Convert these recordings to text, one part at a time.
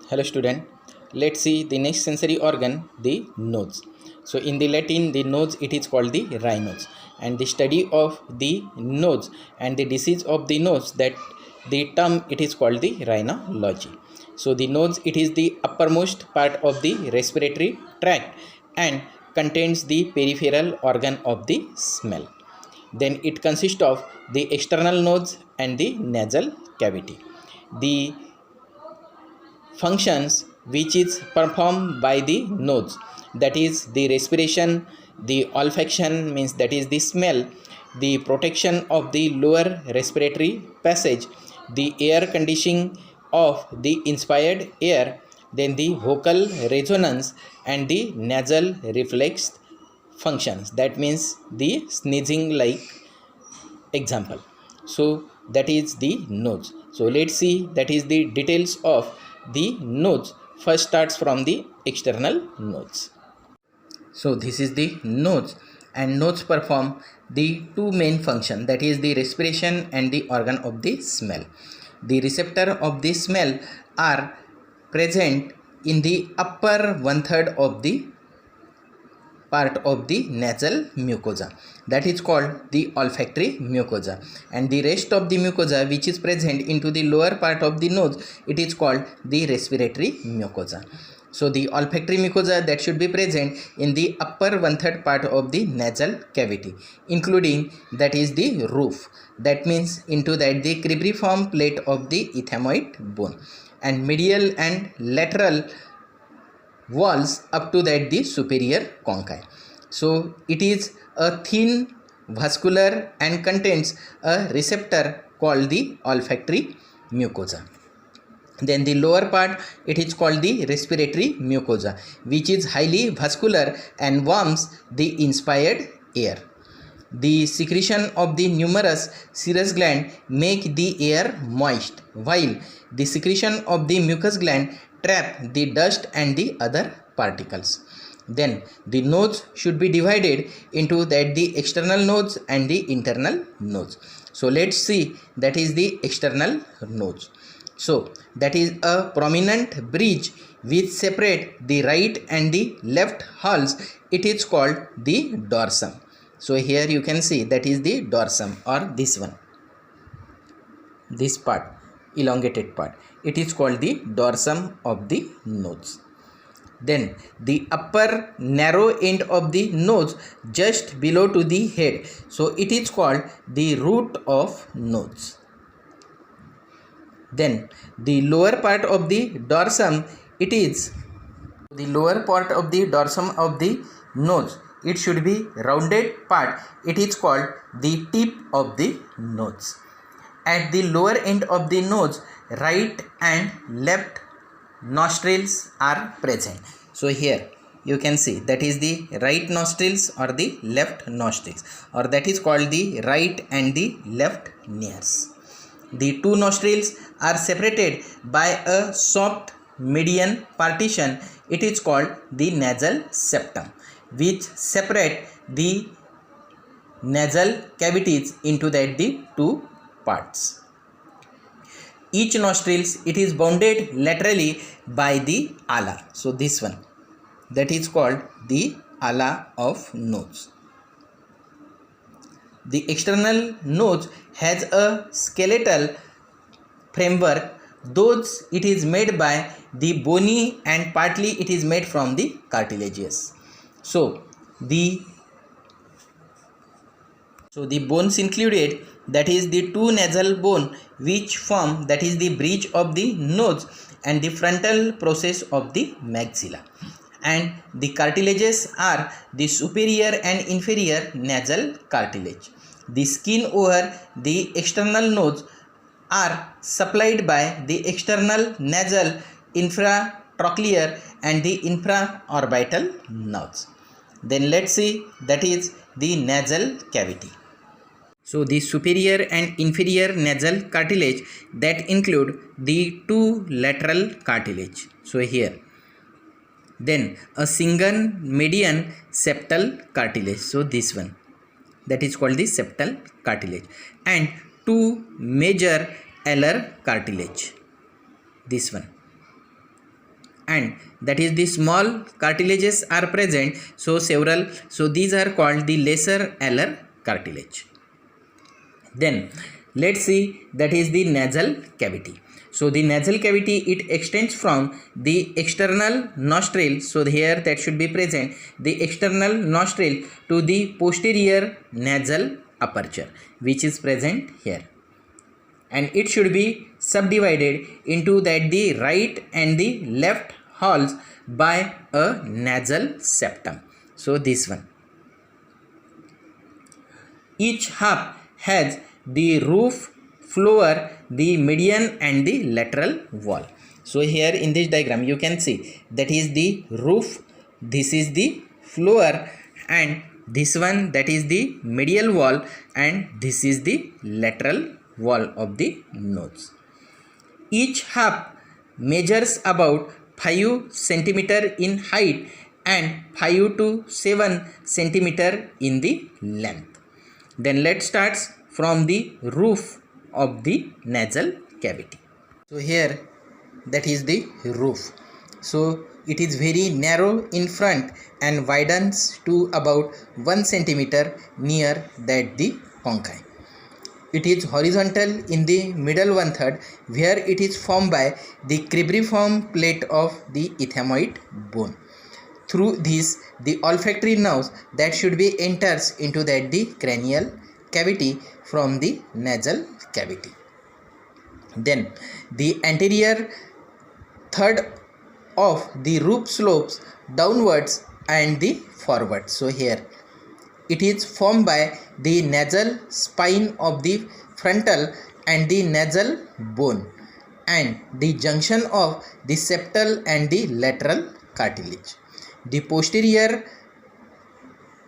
Hello student, let's see the next sensory organ, the nose. So in the Latin, the nose, it is called the rhino's, and the study of the nose and the disease of the nose, that the term it is called the rhinology. So the nose, it is the uppermost part of the respiratory tract and contains the peripheral organ of the smell. Then it consists of the external nose and the nasal cavity. The functions which is performed by the nose, that is the respiration, the olfaction means that is the smell, the protection of the lower respiratory passage, the air conditioning of the inspired air, then the vocal resonance and the nasal reflex functions, that means the sneezing like example. So that is the nose. So let's see that is the details of the nose. First starts from the external nose. So this is the nose, and nose perform the two main function, that is the respiration and the organ of the smell. The receptor of the smell are present in the upper one third of the part of the nasal mucosa, that is called the olfactory mucosa, and the rest of the mucosa which is present into the lower part of the nose, it is called the respiratory mucosa. So the olfactory mucosa that should be present in the upper one third part of the nasal cavity, including that is the roof, that means into that the cribriform plate of the ethmoid bone, and medial and lateral walls up to that the superior conchi. So it is a thin vascular and contains a receptor called the olfactory mucosa. Then the lower part, it is called the respiratory mucosa, which is highly vascular and warms the inspired air. The secretion of the numerous serous gland make the air moist, while the secretion of the mucous gland trap the dust and the other particles. Then the nose should be divided into that the external nose and the internal nose. So let's see that is the external nose. So that is a prominent bridge which separate the right and the left halls. It is called the dorsum. So here you can see that is the dorsum, or this one, this part, elongated part, it is called the dorsum of the nose. Then the upper narrow end of the nose just below to the head, so it is called the root of nose. Then the lower part of the dorsum, it is the lower part of the dorsum of the nose, it should be rounded part, it is called the tip of the nose. At the lower end of the nose, right and left nostrils are present. So here you can see that is the right nostrils or the left nostrils, or that is called the right and the left nares. The two nostrils are separated by a soft median partition, it is called the nasal septum, which separate the nasal cavities into that the two parts. Each nostrils, it is bounded laterally by the ala. So this one, that is called the ala of nose. The external nose has a skeletal framework, those it is made by the bony and partly it is made from the cartilaginous. So the bones included, that is the two nasal bone which form that is the bridge of the nose and the frontal process of the maxilla, and the cartilages are the superior and inferior nasal cartilage. The skin over the external nose are supplied by the external nasal, infratrochlear and the infraorbital nerves. Then let's see that is the nasal cavity. So the superior and inferior nasal cartilage, that include the two lateral cartilage. So here, then a single median septal cartilage, so this one, that is called the septal cartilage, and two major alar cartilage, this one. and that is the small cartilages are present, so several, so these are called the lesser alar cartilage. Then let's see, that is the nasal cavity. So the nasal cavity, it extends from the external nostril, so here that should be present, the external nostril to the posterior nasal aperture, which is present here, and it should be subdivided into that the right and the left halls by a nasal septum. So this one, each half has the roof, floor, the median and the lateral wall. So here in this diagram you can see that is the roof, this is the floor, and this one, that is the medial wall, and this is the lateral wall of the nose. Each half measures about 5 centimeter in height and 5 to 7 centimeter in the length. Then let's start from the roof of the nasal cavity. So here, that is the roof. So it is very narrow in front and widens to about 1 centimeter near that the conchi. It is horizontal in the middle 1/3, where it is formed by the cribriform plate of the ethmoid bone. Through this, the olfactory nerves that should be enters into that the cranial cavity from the nasal cavity. Then the anterior third of the roof slopes downwards and the forward. So here it is formed by the nasal spine of the frontal and the nasal bone and the junction of the septal and the lateral cartilage. The posterior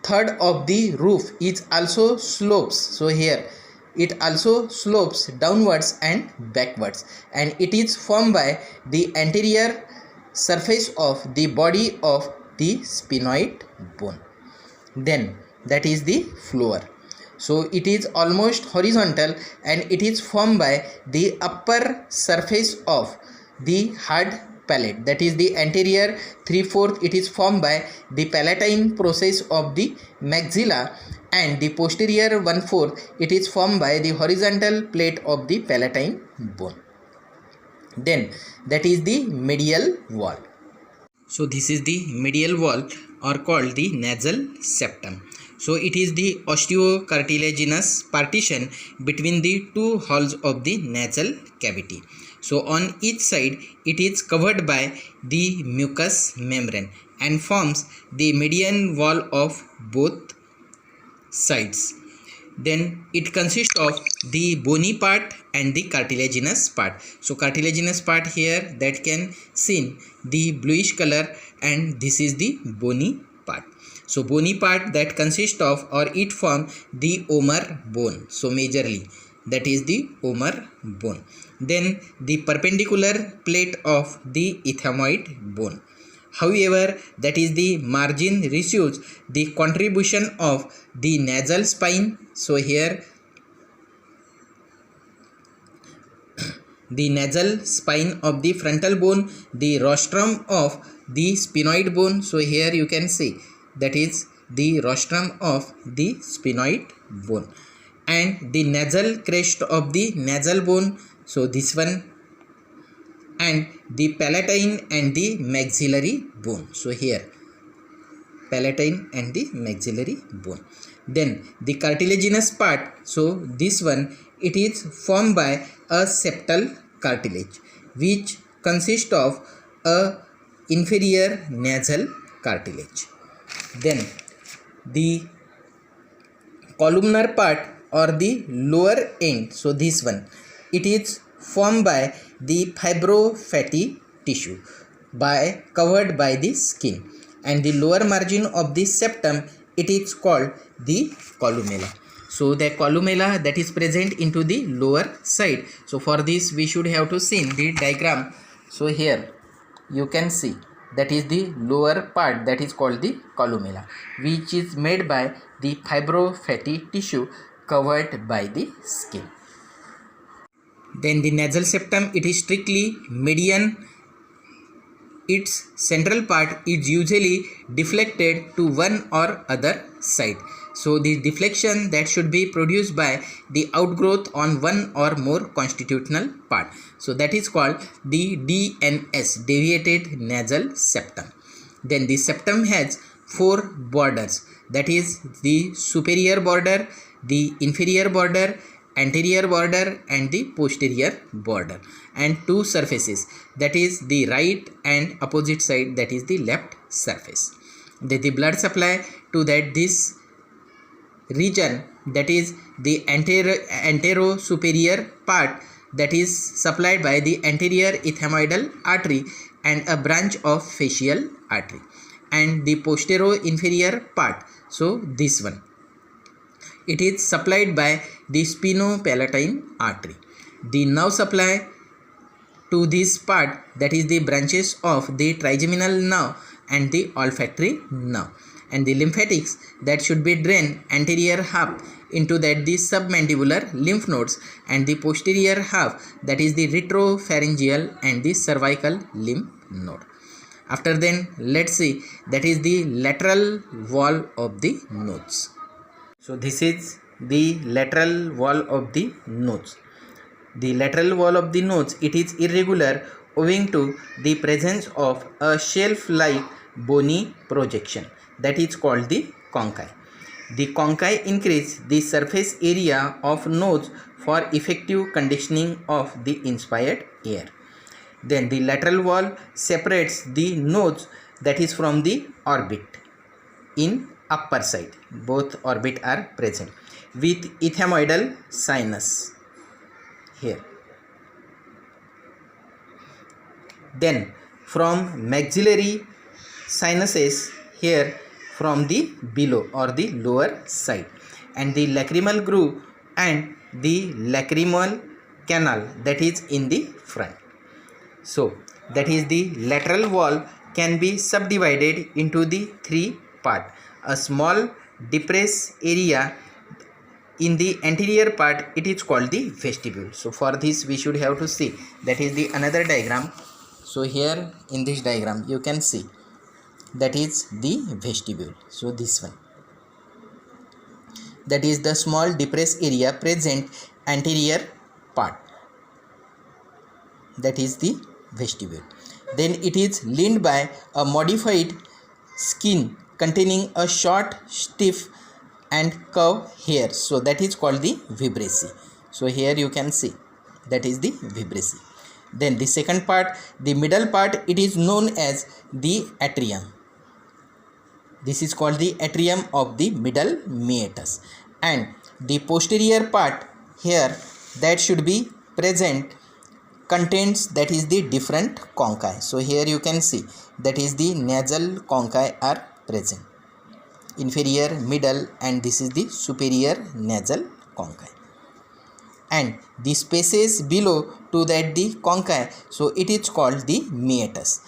third of the roof is also slopes. So here it also slopes downwards and backwards, and it is formed by the anterior surface of the body of the sphenoid bone. Then that is the floor. So it is almost horizontal and it is formed by the upper surface of the hard palate, that is the anterior 3/4. It is formed by the palatine process of the maxilla, and the posterior 1/4 it is formed by the horizontal plate of the palatine bone. Then that is the medial wall. So this is the medial wall, or called the nasal septum. So it is the osteocartilaginous partition between the two halls of the nasal cavity. So on each side it is covered by the mucous membrane and forms the median wall of both sides. Then it consists of the bony part and the cartilaginous part. So cartilaginous part here, that can seen the bluish color, and this is the bony part. So bony part that consists of, or it form the Omer bone. So majorly that is the Omer bone. Then the perpendicular plate of the ethmoid bone. However, that is the margin receives the contribution of the nasal spine. So here the nasal spine of the frontal bone, the rostrum of the sphenoid bone. So here you can see that is the rostrum of the sphenoid bone, and the nasal crest of the nasal bone. So this one, and the palatine and the maxillary bone. So here palatine and the maxillary bone. Then the cartilaginous part. So this one, it is formed by a septal cartilage, which consists of a inferior nasal cartilage. Then the columnar part, or the lower end. So this one, it is formed by the fibrofatty tissue covered by the skin, and the lower margin of the septum, it is called the columella. So the columella that is present into the lower side. So for this we should have to see the diagram. So here you can see that is the lower part, that is called the columella, which is made by the fibrofatty tissue covered by the skin. Then the nasal septum, it is strictly median its central part is usually deflected to one or other side. So the deflection that should be produced by the outgrowth on one or more constitutional part. So that is called the DNS, deviated nasal septum. Then the septum has four borders, that is the superior border, the inferior border, anterior border and the posterior border, and two surfaces, that is the right and opposite side, that is the left surface. The blood supply to this region, that is the anterosuperior part, that is supplied by the anterior ethmoidal artery and a branch of facial artery, and the posterior-inferior part, so this one, it is supplied by the spinopalatine artery. The nerve supply to this part, that is the branches of the trigeminal nerve and the olfactory nerve, and the lymphatics that should be drained anterior half into that the submandibular lymph nodes, and the posterior half, that is the retropharyngeal and the cervical lymph node. After then, let's see, that is the lateral wall of the nodes. So this is the lateral wall of the nodes. The lateral wall of the nodes, it is irregular owing to the presence of a shelf-like bony projection, that is called the conchi. The conchi increase the surface area of nodes for effective conditioning of the inspired air. Then the lateral wall separates the nodes, that is from the orbit in upper side, both orbit are present, with ethmoidal sinus here. Then from maxillary sinuses here from the below or the lower side, and the lacrimal groove and the lacrimal canal, that is in the front. So that is the lateral wall can be subdivided into the three parts. A small depressed area in the anterior part, it is called the vestibule. So for this we should have to see, that is the another diagram. So here in this diagram you can see, that is the vestibule. So this one, that is the small depressed area present anterior part, that is the vestibule. Then it is lined by a modified skin containing a short, stiff and curved hair, so that is called the vibrissae. So here you can see, that is the vibrissae. Then the second part, the middle part, it is known as the atrium. This is called the atrium of the middle meatus, and the posterior part here that should be present contains, that is the different conchi. So here you can see, that is the nasal conchi are present, inferior, middle, and this is the superior nasal conchi, and the spaces below to that the conchi, so it is called the meatus,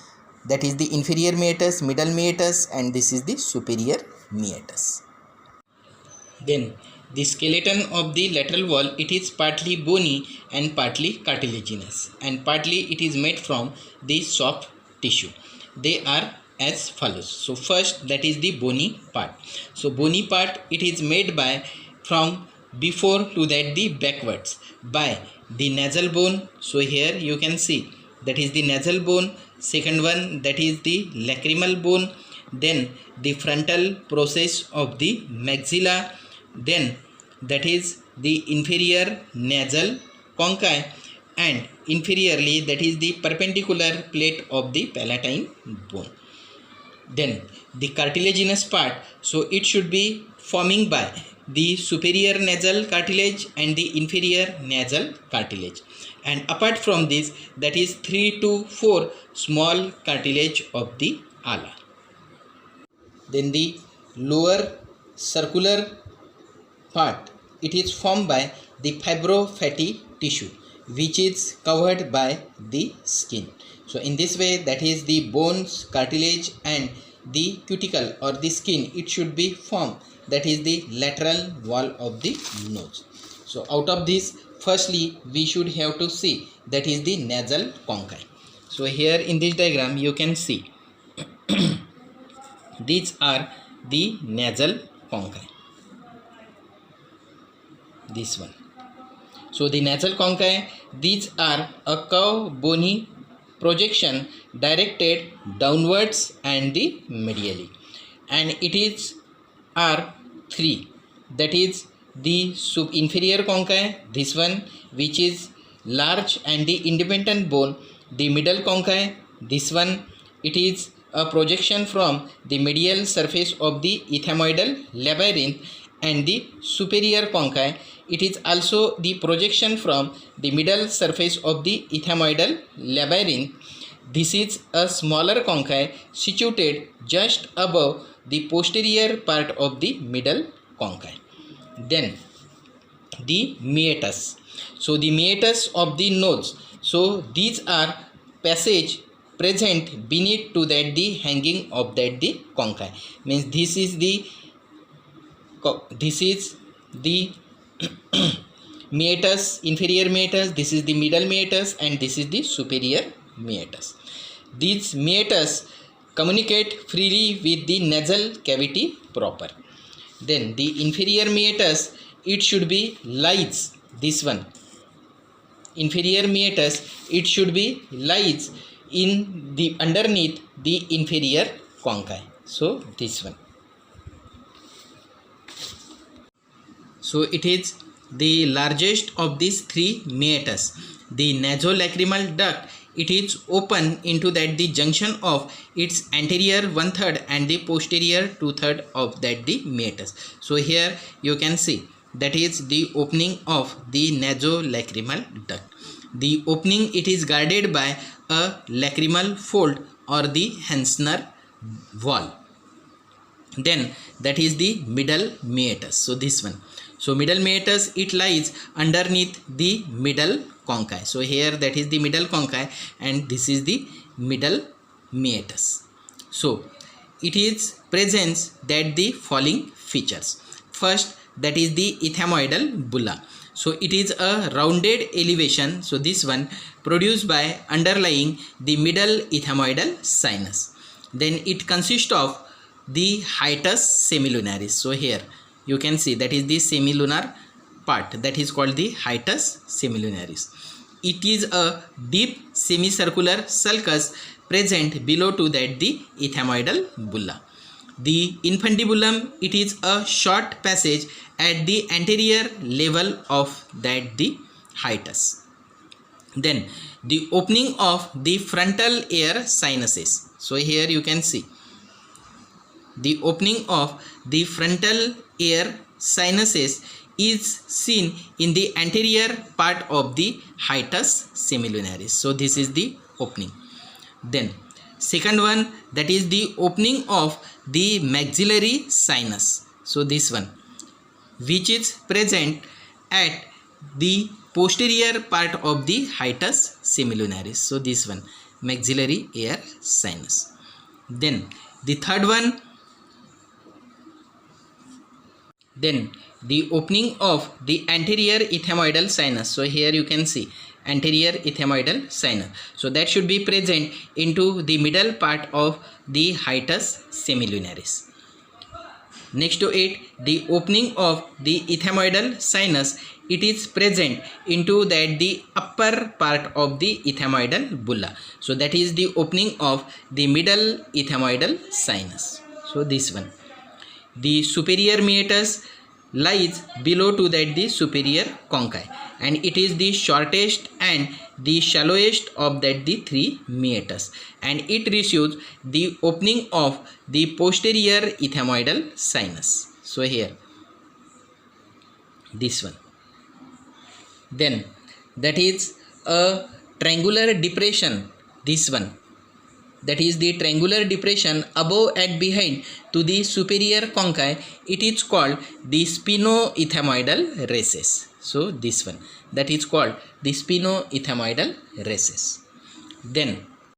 that is the inferior meatus, middle meatus, and this is the superior meatus. Then the skeleton of the lateral wall, it is partly bony and partly cartilaginous, and partly it is made from the soft tissue. They are as follows. So first, that is the bony part. So bony part, it is made by from before to that the backwards by the nasal bone. So here you can see, that is the nasal bone. Second one, that is the lacrimal bone. Then the frontal process of the maxilla. Then that is the inferior nasal conchi, and inferiorly, that is the perpendicular plate of the palatine bone. Then the cartilaginous part, so it should be forming by the superior nasal cartilage and the inferior nasal cartilage, and apart from this, that is 3 to 4 small cartilage of the ala. Then the lower circular part, it is formed by the fibrofatty tissue, which is covered by the skin. So in this way, that is the bones, cartilage and the cuticle or the skin, it should be formed, that is the lateral wall of the nose. So out of this, firstly we should have to see, that is the nasal conchi. So So here in this diagram you can see these are the nasal conchae, this one. So the nasal conchae, these are a curved bony projection directed downwards and the medially, and it is are three, that is the inferior conchae, this one, which is large and the independent bone, the middle conchae, this one, it is a projection from the medial surface of the ethmoidal labyrinth, and the superior conchae, it is also the projection from the middle surface of the ethmoidal labyrinth. This is a smaller conchae situated just above the posterior part of the middle conchae. Then the meatus. So the meatus of the nose. So these are passage present beneath to that the hanging of that the conchae. Means this is the meatus, inferior meatus, this is the middle meatus, and this is the superior meatus. These meatus communicate freely with the nasal cavity proper. Then the inferior meatus, it should be lies, this one, inferior meatus, it should be lies in the underneath the inferior conchae. So this one. So it is the largest of these three meatus. The nasolacrimal duct, it is open into that the junction of its anterior 1/3 and the posterior 2/3 of that the meatus. So here you can see that is the opening of the nasolacrimal duct. The opening, it is guarded by a lacrimal fold or the Henschner wall. Then that is the middle meatus. So this one. So middle meatus, it lies underneath the middle conchae. So here that is the middle conchae and this is the middle meatus. So it is presents that the following features. First, that is the ethmoidal bulla. So it is a rounded elevation. So this one produced by underlying the middle ethmoidal sinus. Then it consists of the hiatus semilunaris. So here you can see that is the semilunar part, that is called the hiatus semilunaris. It is a deep semicircular sulcus present below to that the ethmoidal bulla. The infundibulum, it is a short passage at the anterior level of that the hiatus. Then the opening of the frontal air sinuses. So here you can see the opening of the frontal air sinuses is seen in the anterior part of the hiatus semilunaris. So this is the opening. Then second one, that is the opening of the maxillary sinus. So this one, which is present at the posterior part of the hiatus semilunaris. So this one, maxillary air sinus. Then the third one, then the opening of the anterior ethmoidal sinus. So here you can see anterior ethmoidal sinus. So that should be present into the middle part of the hiatus semilunaris. Next to it, the opening of the ethmoidal sinus, it is present into that the upper part of the ethmoidal bulla. So that is the opening of the middle ethmoidal sinus. So this one. The superior meatus lies below to that the superior conchae, and it is the shortest and the shallowest of that the three meatus, and it receives the opening of the posterior ethmoidal sinus. So here this one. Then that is a triangular depression, this one, that is the triangular depression above and behind to the superior conchae, it is called the sphenoethmoidal recess. So this one, that is called the sphenoethmoidal recess. Then